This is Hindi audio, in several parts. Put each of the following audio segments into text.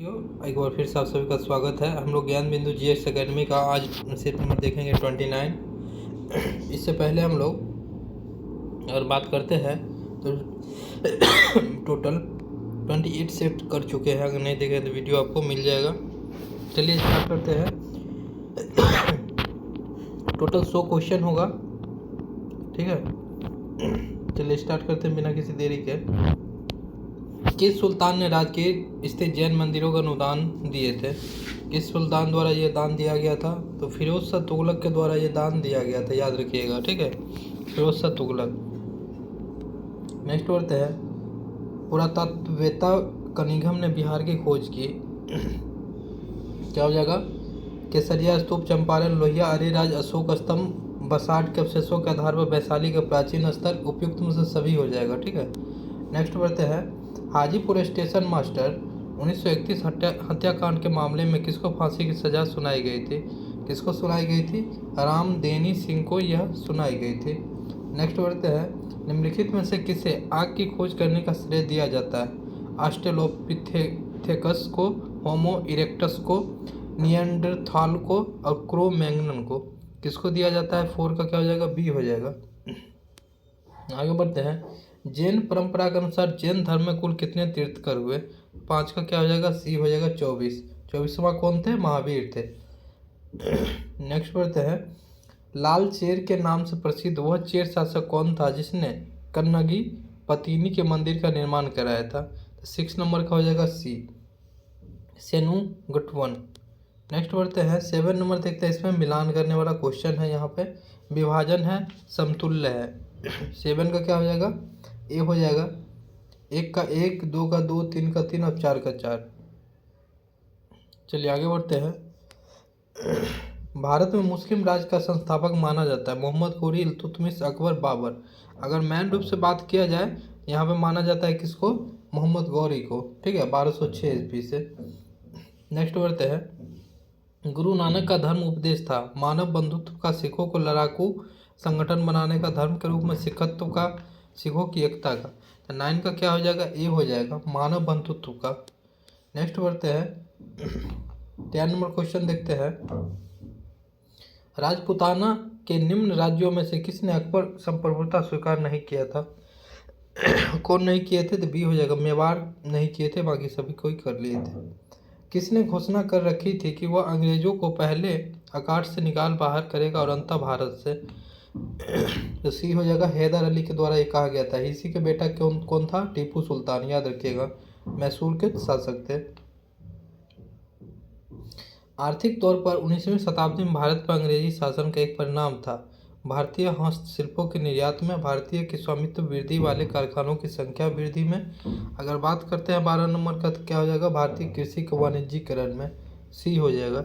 एक बार फिर से आप सभी का स्वागत है। हम लोग ज्ञान बिंदु जीएस एकेडमी का आज सेट नंबर देखेंगे 29। इससे पहले हम लोग अगर बात करते हैं तो टोटल 28 सेट कर चुके हैं। अगर नहीं देखें तो वीडियो आपको मिल जाएगा। चलिए स्टार्ट करते हैं। टोटल 100 क्वेश्चन होगा, ठीक है। चलिए स्टार्ट करते हैं बिना किसी देरी के। किस सुल्तान ने राजगीर स्थित जैन मंदिरों का अनुदान दिए थे? किस सुल्तान द्वारा यह दान दिया गया था? तो फिरोज शाह तुगलक के द्वारा यह दान दिया गया था, याद रखिएगा, ठीक है, फिरोज शाह तुगलक। नेक्स्ट बढ़ते हैं। पुरातत्ववेत्ता कनिंघम ने बिहार की खोज की। क्या हो जाएगा? केसरिया स्तूप, चंपारण, लोहिया, अरेराज, अशोक स्तंभ, बसाठ के अवशेषों के आधार पर वैशाली का प्राचीन स्तर, उपयुक्त में से सभी हो जाएगा, ठीक है। नेक्स्ट बढ़ते हैं। हाजीपुर स्टेशन मास्टर 1931 हत्याकांड के मामले में किसको फांसी की सजा सुनाई गई थी? किसको सुनाई गई थी? रामदेनी सिंह को यह सुनाई गई थी। नेक्स्ट बढ़ते हैं। निम्नलिखित में से किसे आग की खोज करने का श्रेय दिया जाता है? ऑस्ट्रेलोपिथेकस को, होमो इरेक्टस को, निएंडरथाल को और क्रो मैग्नन को। किसको दिया जाता है? 4 का क्या हो जाएगा? बी हो जाएगा। आगे बढ़ते हैं। जैन परंपरा के अनुसार जैन धर्म में कुल कितने तीर्थंकर हुए? 5 का क्या हो जाएगा? सी हो जाएगा 24। 24वां कौन थे? महावीर थे। नेक्स्ट बढ़ते हैं। लाल चेर के नाम से प्रसिद्ध वह चेर शासक कौन था जिसने कन्नगी पतिनी के मंदिर का निर्माण कराया था? 6 नंबर का हो जाएगा सी, सेनुगटवन। नेक्स्ट बढ़ते हैं। 7 नंबर देखते हैं। इसमें मिलान करने वाला क्वेश्चन है, यहाँ पे विभाजन है, समतुल्य है। 7 का क्या हो जाएगा? ए हो जाएगा। 1 का 1, 2 का 2, 3 का 3 और 4 का 4। चलिए आगे बढ़ते हैं। भारत में मुस्लिम राज का संस्थापक माना जाता है मोहम्मद घोरी, इल्तुतमिश, अकबर, बाबर। अगर मैन रूप से बात किया जाए यहाँ पे माना जाता है किसको? मोहम्मद घोरी को, ठीक है, 1206 ईस्वी से। नेक्स्ट बढ़ते हैं। गुरु नानक का धर्म उपदेश था मानव बंधुत्व का, सिखों को लड़ाकू संगठन बनाने का, धर्म के रूप में सिखत्व का, सिखों की एकता का। तो 9 का क्या हो जाएगा? ए हो जाएगा, मानव बंधुत्व का। नेक्स्ट बढ़ते हैं। 10 नंबर क्वेश्चन देखते हैं। राजपूताना के निम्न राज्यों में से किसने अकबर संप्रभुता स्वीकार नहीं किया था? कौन नहीं किए थे? तो बी हो जाएगा, मेवाड़ नहीं किए थे, बाकी सभी कोई कर लिए थे। किसने घोषणा कर रखी थी कि वह अंग्रेजों को पहले अकाट से निकाल बाहर करेगा और अंततः भारत से? तो सी हो जाएगा, हैदर अली के द्वारा ये कहा गया था। इसी के बेटा कौन था? टीपू सुल्तान, याद रखिएगा, मैसूर के शासक थे। आर्थिक तौर पर 19वीं शताब्दी में भारत पर अंग्रेजी शासन का एक परिणाम था भारतीय हस्तशिल्पों के निर्यात में, भारतीय के स्वामित्व वृद्धि वाले कारखानों की संख्या वृद्धि में। अगर बात करते हैं 12 नंबर का, तो क्या हो जाएगा? भारतीय कृषि के वाणिज्यीकरण में। सी हो जाएगा।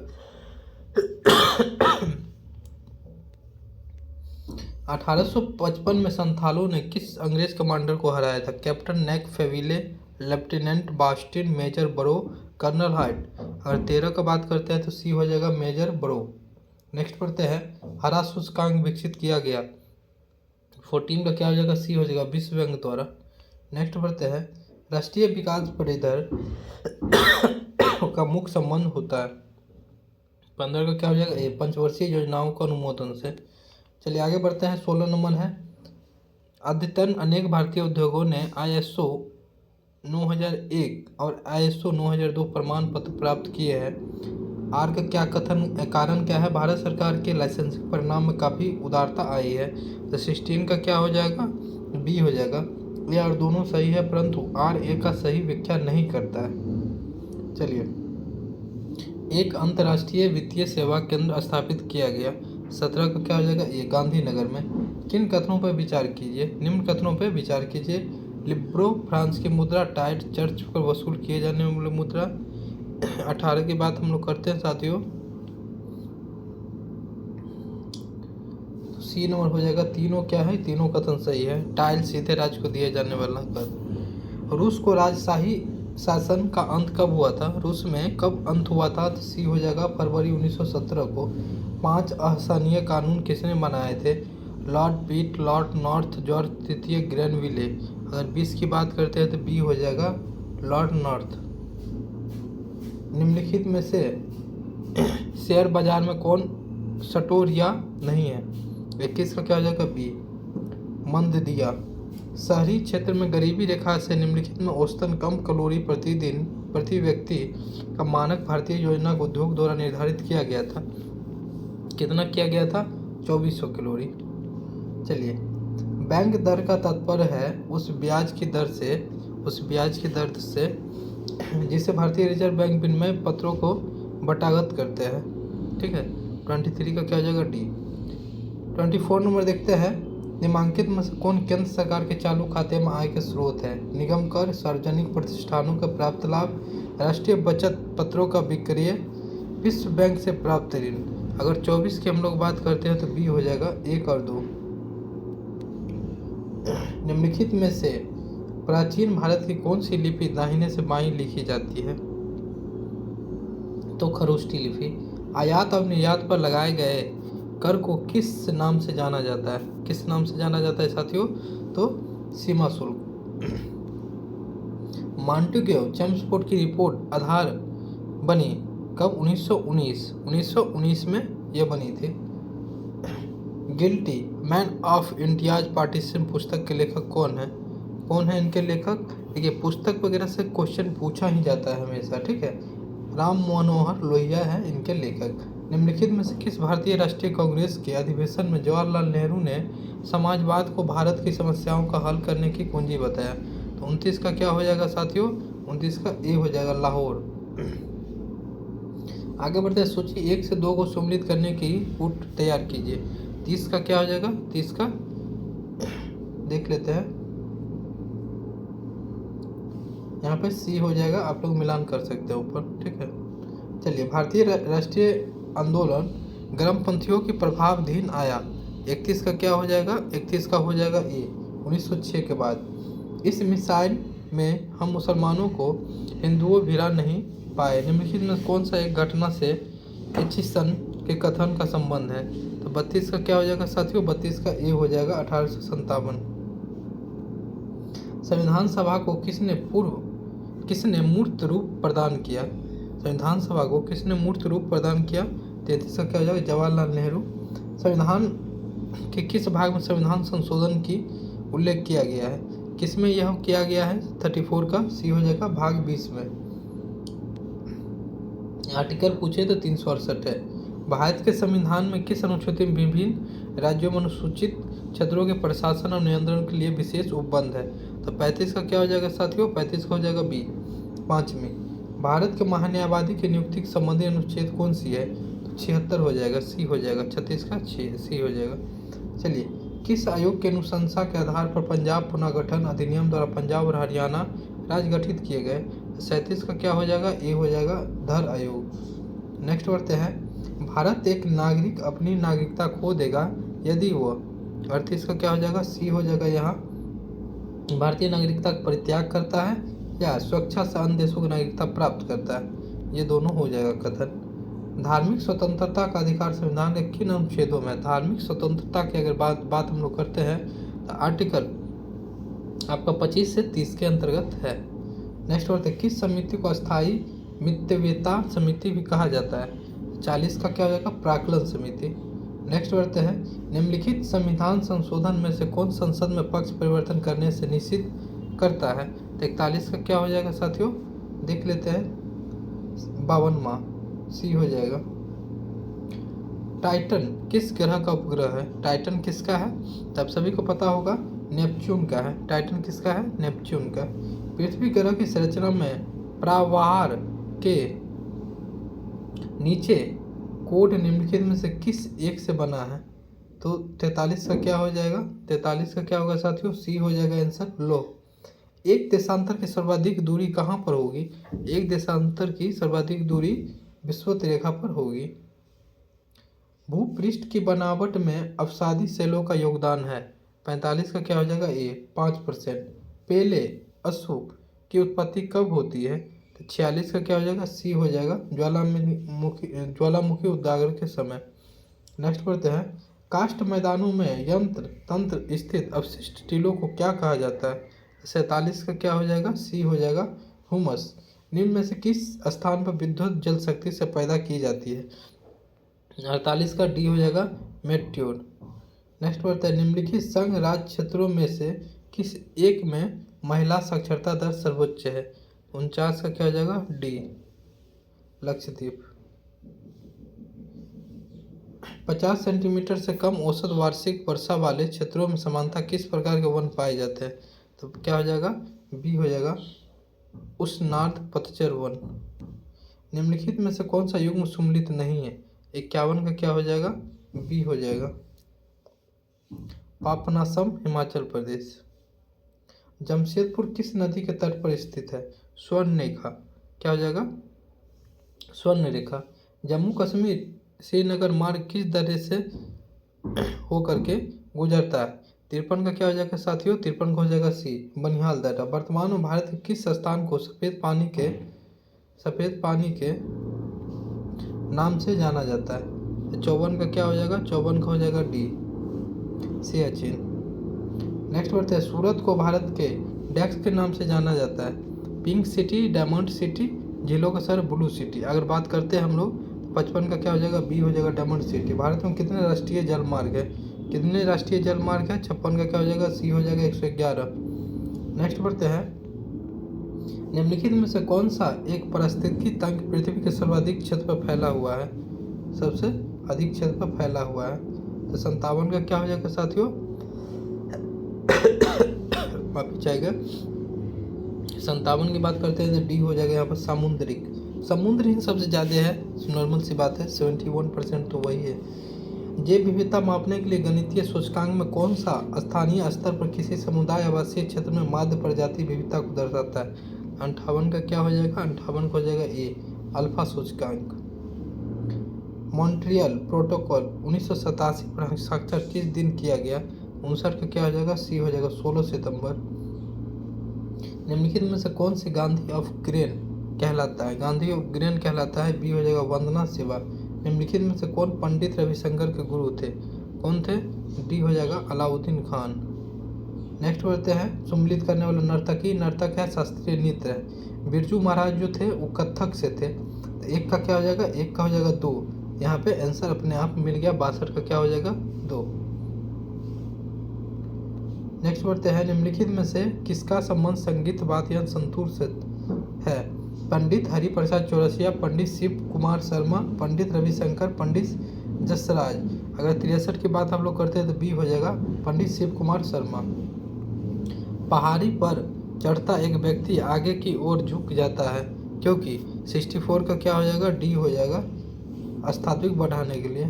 1855 में संथालों ने किस अंग्रेज कमांडर को हराया था? कैप्टन नेक फेविले, लेफ्टिनेंट बास्टिन, मेजर बरो, कर्नल हाइट। अगर 13 का बात करते हैं तो सी हो जाएगा, मेजर बरो। नेक्स्ट पढ़ते हैं। हरा सूचकांक विकसित किया गया। 14 का क्या हो जाएगा? सी हो जाएगा, विश्व बैंक द्वारा। नेक्स्ट पढ़ते हैं। राष्ट्रीय विकास परिदर का मुख्य संबंध होता है। 15 का क्या हो जाएगा? ए, पंचवर्षीय योजनाओं का अनुमोदन से। चलिए आगे बढ़ते हैं। 16 नंबर है। अद्यतन अनेक भारतीय उद्योगों ने ISO 9001 और ISO 9002 प्रमाण पत्र प्राप्त किए हैं। आर का क्या कारण क्या है? भारत सरकार के लाइसेंसिंग परिणाम में काफ़ी उदारता आई है। तो 16 का क्या हो जाएगा? बी हो जाएगा। ये और दोनों सही है, परंतु आर ए का सही व्याख्या नहीं करता है। चलिए। एक अंतर्राष्ट्रीय वित्तीय सेवा केंद्र स्थापित किया गया। 17 का क्या हो जाएगा? ये गांधीनगर में। किन कथनों पर विचार कीजिए? निम्न कथनों पर विचार कीजिए। लिब्रो फ्रांस की मुद्रा, टाइट चर्च पर वसूल किए जाने वाली मुद्रा। 18 की बात हम लोग करते हैं साथियों, तो सी नंबर हो जाएगा। तीनों क्या है? तीनों कथन सही है। टाइल सीधे राज्य को दिए जाने वाला कर। रूस को राजशाही शासन का अंत कब हुआ था? रूस में कब अंत हुआ था? तो सी हो जाएगा, फरवरी 1917 को। 5 असहनीय कानून किसने बनाए थे? लॉर्ड पिट, लॉर्ड नॉर्थ, जॉर्ज तृतीय, ग्रेनविले। अगर 20 की बात करते हैं तो बी हो जाएगा, लॉर्ड नॉर्थ। निम्नलिखित में से शेयर बाजार में कौन सटोर या नहीं है? 21 का क्या हो जाएगा? बी मंददिया। शहरी क्षेत्र में गरीबी रेखा से निम्नलिखित में औसतन कम कैलोरी प्रतिदिन प्रति व्यक्ति का मानक भारतीय योजना को उद्योग द्वारा निर्धारित किया गया था। कितना किया गया था? 2400 कैलोरी। चलिए, बैंक दर का तात्पर्य है उस ब्याज की दर से जिसे भारतीय रिजर्व बैंक विनिमय पत्रों को बटागत करते हैं। ठीक है, 23 का क्या हो जाएगा? डी। 24 नंबर देखते हैं, निम्नलिखित में से कौन केंद्र सरकार के चालू खाते में आय के स्रोत है? निगम कर, सार्वजनिक प्रतिष्ठानों का प्राप्त लाभ, राष्ट्रीय बचत पत्रों का विक्रय, विश्व बैंक से प्राप्त ऋण। अगर 24 की हम लोग बात करते हैं तो बी हो जाएगा 1 और 2। निम्नलिखित में से प्राचीन भारत की कौन सी लिपि दाहिने से बाईं लिखी जाती है? तो खरोष्ठी लिपि। आयात और निर्यात पर लगाए गए कर को किस नाम से जाना जाता है? किस नाम से जाना जाता है साथियों? तो सीमा शुल्क। मॉन्टेग्यू चेम्स्फोर्ड की रिपोर्ट आधार बनी कब? 1919 में यह बनी थी। Guilty man of India's partition पुस्तक के लेखक कौन है? कौन है इनके लेखक? देखिए, पुस्तक वगैरह से क्वेश्चन पूछा ही जाता है हमेशा। ठीक है, राम मनोहर लोहिया है इनके लेखक। निम्नलिखित में से किस भारतीय राष्ट्रीय कांग्रेस के अधिवेशन में जवाहरलाल नेहरू ने समाजवाद को भारत की समस्याओं का हल करने की कुंजी बताया? तो 29 का क्या हो जाएगा साथियों? 29 का ए हो जाएगा, लाहौर। आगे बढ़ते हैं, सोचिए 1 से 2 को सम्मिलित करने की पुट तैयार कीजिए। 30 का क्या हो जाएगा? 30 का देख लेते हैं, यहाँ पे सी हो जाएगा, आप लोग मिलान कर सकते हैं ऊपर। ठीक है, चलिए, भारतीय राष्ट्रीय आंदोलन गर्मपंथियों की प्रभावाधीन आया। 31 का क्या हो जाएगा? 31 का हो जाएगा ए, 1906 के बाद। इस मिसाइल में हम मुसलमानों को हिंदुओं भिड़ा नहीं पाए। निम्नलिखित में कौन सा एक घटना से एचिसन के कथन का संबंध है? तो 32 का क्या हो जाएगा साथियों? 32 का ए हो जाएगा, 1857। संविधान सभा को किसने मूर्त रूप प्रदान किया? संविधान सभा को किसने मूर्त रूप प्रदान किया? 33 का क्या हो जाएगा? जवाहरलाल नेहरू। संविधान के किस भाग में संविधान संशोधन की उल्लेख किया गया है? किसमें यह किया गया है? 34 का सी हो जाएगा, भाग 20 में। आर्टिकल पूछे तो 368 है। भारत के संविधान में किस अनुच्छेद में विभिन्न राज्यों में अनुसूचित क्षेत्रों के प्रशासन और नियंत्रण के लिए विशेष उपबंध है? तो 35 का क्या हो जाएगा साथियों? 35 का हो जाएगा बी, 5वीं। भारत के महान्यायवादी की नियुक्ति के संबंधी अनुच्छेद कौन सी है? तो 76 हो जाएगा, सी हो जाएगा। 36 का सी हो जाएगा। चलिए, किस आयोग की अनुशंसा के आधार पर पंजाब पुनर्गठन अधिनियम द्वारा पंजाब और हरियाणा राज्य गठित किए गए? 37 का क्या हो जाएगा? ए हो जाएगा, धर आयोग। नेक्स्ट बढ़ते हैं, भारत एक नागरिक अपनी नागरिकता खो देगा यदि वह, 38 का क्या हो जाएगा? सी हो जाएगा, यहाँ भारतीय नागरिकता का परित्याग करता है या स्वेच्छा से अन्य देशों की नागरिकता प्राप्त करता है, ये दोनों हो जाएगा कथन। धार्मिक स्वतंत्रता का अधिकार संविधान के किन अनुच्छेदों में? धार्मिक स्वतंत्रता की अगर बात हम लोग करते हैं तो आर्टिकल आपका 25 से 30 के अंतर्गत है। नेक्स्ट बढ़ते हैं, किस समिति को अस्थायी मितव्यता समिति भी कहा जाता है? 40 का क्या हो जाएगा? प्राक्कलन समिति। नेक्स्ट बढ़ते हैं, निम्नलिखित संविधान संशोधन में से कौन संसद में पक्ष परिवर्तन करने से निषिद्ध करता है? 41 का क्या हो जाएगा साथियों? देख लेते हैं, 52वां, सी हो जाएगा। टाइटन किस ग्रह का उपग्रह है? टाइटन किसका है? तब सभी को पता होगा, नेपच्यून का है। टाइटन किसका है? नेपच्यून का। पृथ्वी ग्रह की संरचना में प्रावार के नीचे कोड निम्नलिखित में से किस एक से बना है? तो 43 का क्या हो जाएगा? 43 का क्या होगा साथियों? सी हो जाएगा आंसर, लो। एक देशांतर की सर्वाधिक दूरी कहाँ पर होगी? एक देशांतर की सर्वाधिक दूरी विषुवत रेखा पर होगी। भूपृष्ठ की बनावट में अवसादी सेलों का योगदान है। 45 का क्या हो जाएगा? ए, 5%। पेले अशुभ की उत्पत्ति कब होती है? तो 46 का क्या हो जाएगा? सी हो जाएगा, ज्वालामुखी उद्गार के समय। नेक्स्ट पढ़ते हैं, कास्ट मैदानों में यंत्र तंत्र स्थित अवशिष्ट टीलों को क्या कहा जाता है? 47 का क्या हो जाएगा? सी हो जाएगा, हुमस। निम्न में से किस स्थान पर विद्युत जल शक्ति से पैदा की जाती है? 48 का डी हो जाएगा मेट्योर। नेक्स्ट बढ़ता है, निम्नलिखित संघ राज्य क्षेत्रों में से किस एक में महिला साक्षरता दर सर्वोच्च है? 49 का क्या हो जाएगा डी लक्षद्वीप। 50 सेंटीमीटर से कम औसत वार्षिक वर्षा वाले क्षेत्रों में सामान्यतः किस प्रकार के वन पाए जाते हैं? तो क्या हो जाएगा बी हो जाएगा उष्णार्ध पतझड़ वन। निम्नलिखित में से कौन सा युग्म सुमेलित नहीं है? 51 का क्या हो जाएगा बी हो जाएगा पापनासम हिमाचल प्रदेश। जमशेदपुर किस नदी के तट पर स्थित है? स्वर्ण रेखा। क्या हो जाएगा स्वर्ण रेखा। जम्मू कश्मीर श्रीनगर मार्ग किस दर्रे से होकर के गुजरता है? 53 का क्या हो जाएगा साथियों 53 का हो जाएगा सी बनिहाल दर्रा। वर्तमान में भारत के किस स्थान को सफ़ेद पानी के नाम से जाना जाता है? 54 का क्या हो जाएगा 54 का हो जाएगा डी सियाचिन। नेक्स्ट बढ़ते हैं, सूरत को भारत के डेक्स के नाम से जाना जाता है? पिंक सिटी, डायमंड सिटी, झीलों का शहर, ब्लू सिटी। अगर बात करते हैं हम लोग 55 का क्या हो जाएगा बी हो जाएगा डायमंड सिटी। भारत में कितने राष्ट्रीय जल मार्ग है? 56 का क्या हो जाएगा सी हो जाएगा 111। नेक्स्ट बढ़ते हैं, निम्नलिखित में से कौन सा एक पारिस्थितिकी तंत्र पृथ्वी के सर्वाधिक क्षेत्र पर फैला हुआ है? सबसे अधिक क्षेत्र पर फैला हुआ है तो 57 का क्या हो जाएगा साथियों माफी चाहेगा 57 की बात करते हैं तो डी हो जाएगा यहाँ पर सामुद्रिक। समुद्र ही सबसे ज़्यादा है, नॉर्मल सी बात है, 71% तो वही है। जैव विविधता मापने के लिए गणितीय सूचकांक में कौन सा स्थानीय स्तर पर किसी समुदाय आवासीय क्षेत्र में माध्य प्रजाति विविधता को दर्शाता है? 58 का क्या हो जाएगा 58 का हो जाएगा ए अल्फा सूचकांक। मॉन्ट्रियल प्रोटोकॉल 1987 पर हस्ताक्षर किस दिन किया गया? 59 का क्या हो जाएगा सी हो जाएगा 16 सितंबर। निम्नलिखित में से कौन सी गांधी ऑफ ग्रेन कहलाता है? गांधी ऑफ ग्रेन कहलाता है बी हो जाएगा वंदना सेवा। निम्नलिखित में से कौन पंडित रविशंकर के गुरु थे? कौन थे? डी हो जाएगा अलाउद्दीन खान। नेक्स्ट बढ़ते हैं, सम्मिलित करने वाला नर्तक है शास्त्रीय नृत्य है। बिरजू महाराज जो थे वो कथक से थे। तो एक का क्या हो जाएगा एक का हो जाएगा 2। यहाँ पे आंसर अपने आप मिल गया। 62 का क्या हो जाएगा 2। नेक्स्ट बढ़ते हैं, निम्नलिखित में से किसका संबंध संगीत वाद्ययंत्र संतूर से है? पंडित हरिप्रसाद चौरसिया, पंडित शिव कुमार शर्मा, पंडित रविशंकर, पंडित जसराज। अगर 63 की बात हम लोग करते हैं तो बी हो जाएगा पंडित शिव कुमार शर्मा। पहाड़ी पर चढ़ता एक व्यक्ति आगे की ओर झुक जाता है क्योंकि 64 का क्या हो जाएगा डी हो जाएगा स्थात्विक बढ़ाने के लिए।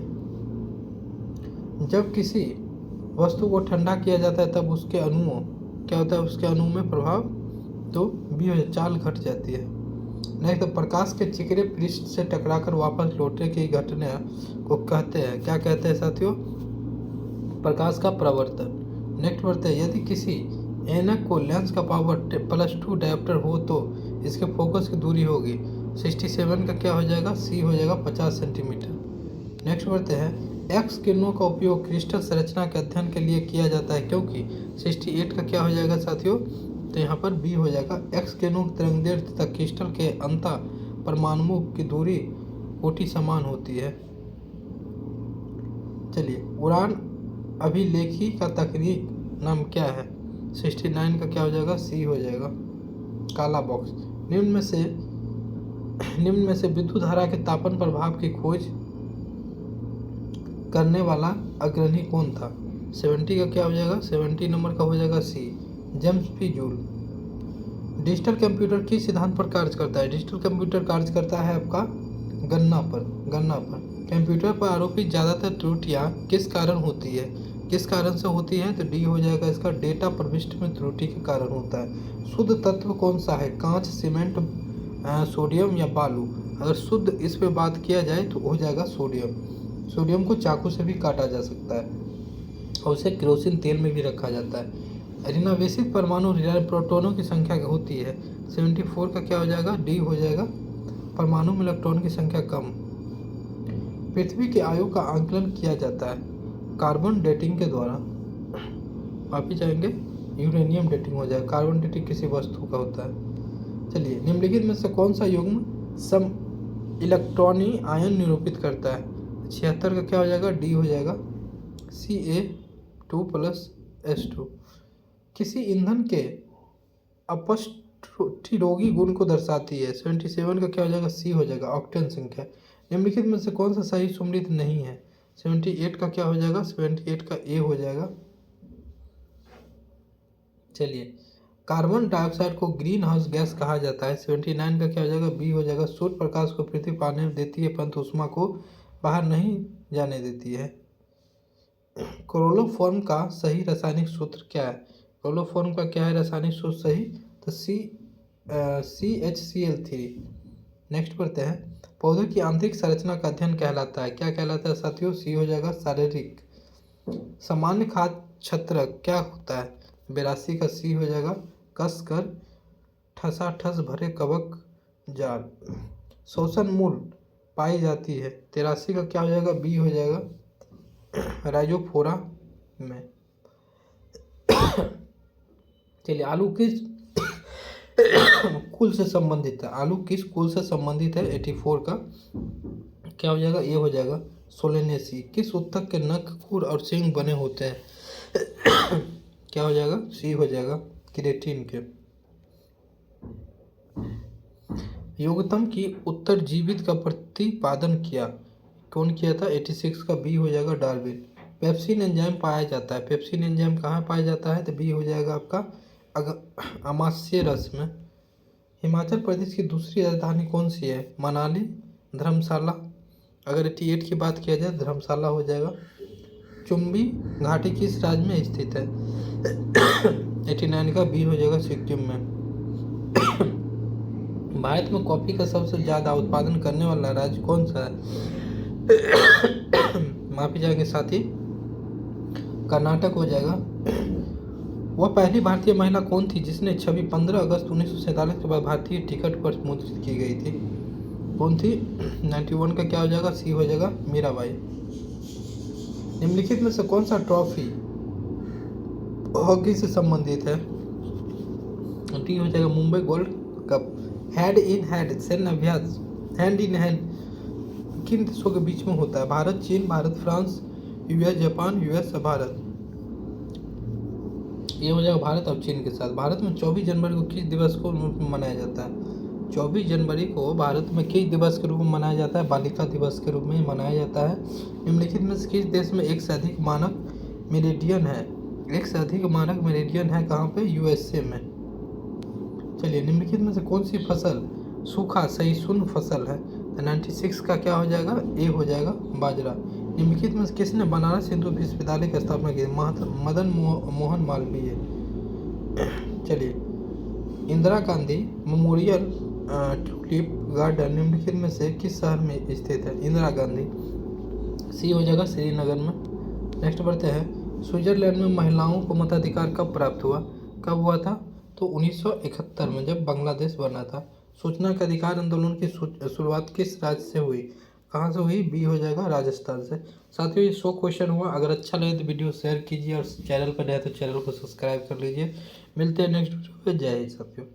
जब किसी वस्तु को ठंडा किया जाता है तब उसके अणुओं क्या होता है उसके अणु में प्रभाव तो बी हो जाए चाल घट जाती है। नेक्स्ट, तो प्रकाश के चिकरे पृष्ठ से टकराकर वापस लौटने की घटना को कहते हैं क्या कहते हैं साथियों? प्रकाश का प्रवर्तन। नेक्स्ट बढ़ते हैं, यदि किसी ऐनक को लेंस का पावर +2 डायोप्टर हो तो इसके फोकस की दूरी होगी 67 का क्या हो जाएगा सी हो जाएगा 50 सेंटीमीटर। नेक्स्ट बढ़ते हैं, एक्स किरणों का उपयोग क्रिस्टल संरचना के अध्ययन के लिए किया जाता है क्योंकि 68 का क्या हो जाएगा साथियों तो यहाँ पर बी हो जाएगा एक्स किरणों की तरंगदैर्घ्य तथा क्रिस्टल के अंतः परमाणुओं की दूरी कोटि समान होती है। चलिए, उड़ान अभिलेखी का तकनीक नाम क्या है? 69 का क्या हो जाएगा सी हो जाएगा काला बॉक्स। निम्न में से विद्युत धारा के तापन प्रभाव की खोज करने वाला अग्रणी कौन था? 70 का क्या हो जाएगा 70 नंबर का हो जाएगा C James P Joule. Digital computer किस सिद्धांत पर कार्य करता है? डिजिटल कंप्यूटर कार्य करता है आपका गणना पर। कंप्यूटर पर आरोपित ज़्यादातर त्रुटियां किस कारण होती है? किस कारण से होती है? तो डी हो जाएगा इसका डेटा प्रविष्टि में त्रुटि के कारण होता है। शुद्ध तत्व कौन सा है? कांच, सीमेंट, सोडियम या बालू? अगर शुद्ध इस पे बात किया जाए तो हो जाएगा सोडियम। सोडियम को चाकू से भी काटा जा सकता है और उसे केरोसिन तेल में भी रखा जाता है। ऋणावेशित परमाणु प्रोटॉनों की संख्या होती है 74 का क्या हो जाएगा डी हो जाएगा परमाणु में इलेक्ट्रॉन की संख्या कम। पृथ्वी की आयु का आंकलन किया जाता है कार्बन डेटिंग के द्वारा। वापिस जाएंगे यूरेनियम डेटिंग हो जाएगा, कार्बन डेटिंग किसी वस्तु का होता है। चलिए, निम्नलिखित में से कौन सा युग्म सम इलेक्ट्रॉनी आयन निरूपित करता है? 76 का क्या हो जाएगा? डी हो जाएगा, Ca2+H2। किसी ईंधन के अपस्फटिरोगी गुण को दर्शाती है? 77 का क्या हो जाएगा? सी हो जाएगा, ऑक्टेन संख्या। निम्नलिखित में से कौन सा सही सुमेलित नहीं है? 78 का क्या हो जाएगा? 78 का ए हो जाएगा। चलिए, कार्बन डाइऑक्साइड को ग्रीन हाउस गैस कहा जाता है? 79 का क्या हो जाएगा? बी हो जाएगा, सूर्य प्रकाश को पृथ्वी पाने देती है परंतु ऊष्मा को बाहर नहीं जाने देती है। क्लोरोफॉर्म का सही रासायनिक सूत्र क्या है? क्लोरोफॉर्म का क्या है रासायनिक सूत्र सही? तो CHCl3। नेक्स्ट पढ़ते हैं, पौधे की आंतरिक संरचना का अध्ययन कहलाता है? क्या कहलाता है साथियों? सी हो जाएगा, शारीरिक। सामान्य खाद्य छत्रक क्या होता है? 82 का सी हो जाएगा, कसकर ठसाठस भरे कवक जाल। शोषण मूल पाई जाती है? 83 का क्या हो जाएगा? बी हो जाएगा, राइजोफोरा में। चलिए, आलू किस कुल से संबंधित है? आलू किस कुल से संबंधित है? 84 का क्या हो जाएगा? ये हो जाएगा, सोलेनेसी। किस उत्तक के नख, खुर और सींग बने होते हैं? क्या हो जाएगा? सी हो जाएगा, क्रिएटिन के। योगतम की उत्तरजीवित का प्रतिपादन किया? कौन किया था? 86 का बी हो जाएगा, डार्विन। पेप्सिन एंजाइम पाया जाता है? पेप्सिन एंजाइम कहाँ पाया जाता है? तो बी हो जाएगा आपका, अमाशय रस में। हिमाचल प्रदेश की दूसरी राजधानी कौन सी है? मनाली, धर्मशाला। अगर 88 की बात किया जाए, धर्मशाला हो जाएगा। चुम्बी घाटी किस राज्य में स्थित है? 89 का बी हो जाएगा, सिक्किम में। भारत में कॉफी का सबसे ज़्यादा उत्पादन करने वाला राज्य कौन सा है? माफी चाहेंगे साथी, कर्नाटक हो जाएगा। वह पहली भारतीय महिला कौन थी जिसने छवि 15 अगस्त 1947 के बाद भारतीय टिकट पर मुद्रित की गई थी? कौन थी? 91 का क्या हो जाएगा? सी हो जाएगा, मीराबाई। निम्नलिखित में से कौन सा ट्रॉफी हॉकी से संबंधित है? टी हो जाएगा, Mumbai gold cup. Hand in hand सैन्य अभ्यास, हैंड इन हैंड किन देशों के बीच में होता है? भारत, चीन, Bharat, France, US, Japan, US, Bharat. ये हो जाएगा भारत और चीन के साथ। भारत में 24 जनवरी को किस दिवस को रूप में मनाया जाता है? 24 जनवरी को भारत में किस दिवस के रूप में मनाया जाता है? बालिका दिवस के रूप में मनाया जाता है। निम्नलिखित में से किस देश में एक से अधिक मानक मेरिडियन है? एक से अधिक मानक मेरिडियन है कहाँ पे? यूएसए में। चलिए, निम्नलिखित में से कौन सी फसल सूखा सहिष्णु फसल है? 96 का क्या हो जाएगा? ए हो जाएगा, बाजरा। निम्नलिखित में किसने बनारस हिंदू विश्वविद्यालय की स्थापना की? मदन मोहन मालवीय। चलिए, Indira Gandhi memorial tulip garden निम्नलिखित में से किस शहर में स्थित है? इंदिरा गांधी। सी हो जाएगा, श्रीनगर में। नेक्स्ट बढ़ते हैं, स्विट्जरलैंड में महिलाओं को मताधिकार कब प्राप्त हुआ? कब हुआ था? तो 1971 में, जब बांग्लादेश बना था। सूचना के अधिकार आंदोलन की शुरुआत किस राज्य से हुई? कहाँ से हुई? बी हो जाएगा, राजस्थान से। साथियों, ये 100 क्वेश्चन हुआ। अगर अच्छा लगे तो वीडियो शेयर कीजिए और चैनल पर नए तो चैनल को सब्सक्राइब कर लीजिए। मिलते हैं नेक्स्ट वीडियो में। जय हिंद साथियों।